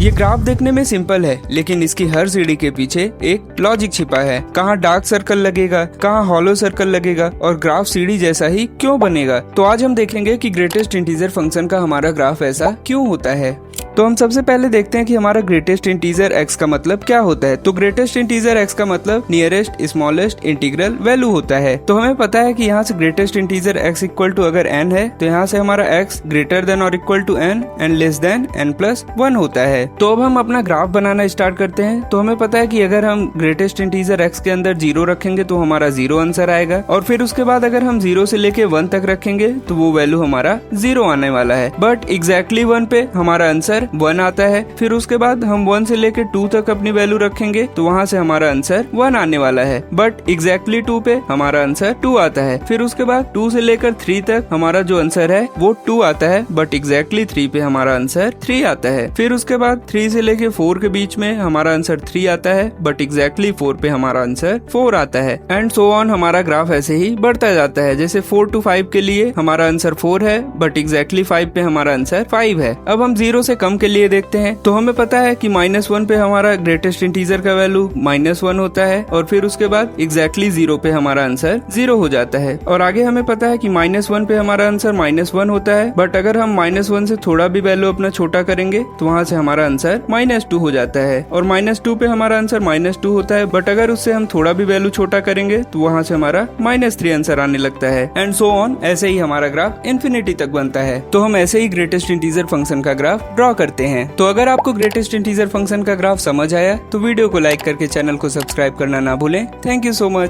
ये ग्राफ देखने में सिंपल है, लेकिन इसकी हर सीढ़ी के पीछे एक लॉजिक छिपा है। कहाँ डार्क सर्कल लगेगा, कहाँ हॉलो सर्कल लगेगा और ग्राफ सीढ़ी जैसा ही क्यों बनेगा। तो आज हम देखेंगे कि ग्रेटेस्ट इंटीजर फंक्शन का हमारा ग्राफ ऐसा क्यों होता है। तो हम सबसे पहले देखते हैं कि हमारा ग्रेटेस्ट इंटीजर x का मतलब क्या होता है। तो ग्रेटेस्ट इंटीजर x का मतलब नियरेस्ट स्मॉलेस्ट इंटीग्रल वैल्यू होता है। तो हमें पता है कि यहाँ से greatest integer x equal to अगर n है तो यहाँ से हमारा x ग्रेटर देन और equal to n and less than n+1 होता है। तो अब हम अपना ग्राफ बनाना स्टार्ट करते हैं। तो हमें पता है कि अगर हम ग्रेटेस्ट इंटीजर x के अंदर 0 रखेंगे तो हमारा 0 आंसर आएगा, और फिर उसके बाद अगर हम 0 से लेके 1 तक रखेंगे तो वो वैल्यू हमारा 0 आने वाला है। बट एग्जैक्टली 1 पे हमारा आंसर 1 आता है। फिर उसके बाद हम 1 से लेके 2 तक अपनी वैल्यू रखेंगे तो वहाँ से हमारा आंसर 1 आने वाला है। बट एग्जैक्टली 2 पे हमारा आंसर 2 आता है। फिर उसके बाद 2 से लेकर 3 तक हमारा जो आंसर है वो 2 आता है, बट एग्जैक्टली 3 पे हमारा आंसर 3 आता है। फिर उसके बाद 3 से लेके 4 के बीच में हमारा आंसर 3 आता है, बट एग्जैक्टली 4 पे हमारा आंसर 4 आता है, एंड सो ऑन। हमारा ग्राफ ऐसे ही बढ़ता जाता है। जैसे 4 to 5 के लिए हमारा आंसर 4 है, बट एग्जैक्टली 5 पे हमारा आंसर 5 है। अब हम 0 से कम के लिए देखते हैं। तो हमें पता है कि -1 पे हमारा ग्रेटेस्ट इंटीजर का वैल्यू -1 होता है, और फिर उसके बाद एग्जैक्टली 0 पे हमारा आंसर 0 हो जाता है। और आगे हमें पता है कि -1 पे हमारा आंसर -1 होता है, बट अगर हम -1 से थोड़ा भी वैल्यू अपना छोटा करेंगे तो वहाँ से हमारा आंसर -2 हो जाता है। और -2 पे हमारा आंसर -2 होता है, बट अगर उससे हम थोड़ा भी वैल्यू छोटा करेंगे तो वहाँ से हमारा -3 आंसर आने लगता है, एंड सो ऑन। ऐसे ही हमारा ग्राफ इन्फिनिटी तक बनता है। तो हम ऐसे ही ग्रेटेस्ट इंटीजर फंक्शन का ग्राफ ड्रॉ करते हैं। तो अगर आपको ग्रेटेस्ट इंटीजर फंक्शन का ग्राफ समझ आया तो वीडियो को लाइक करके चैनल को सब्सक्राइब करना ना भूलें। Thank you so much.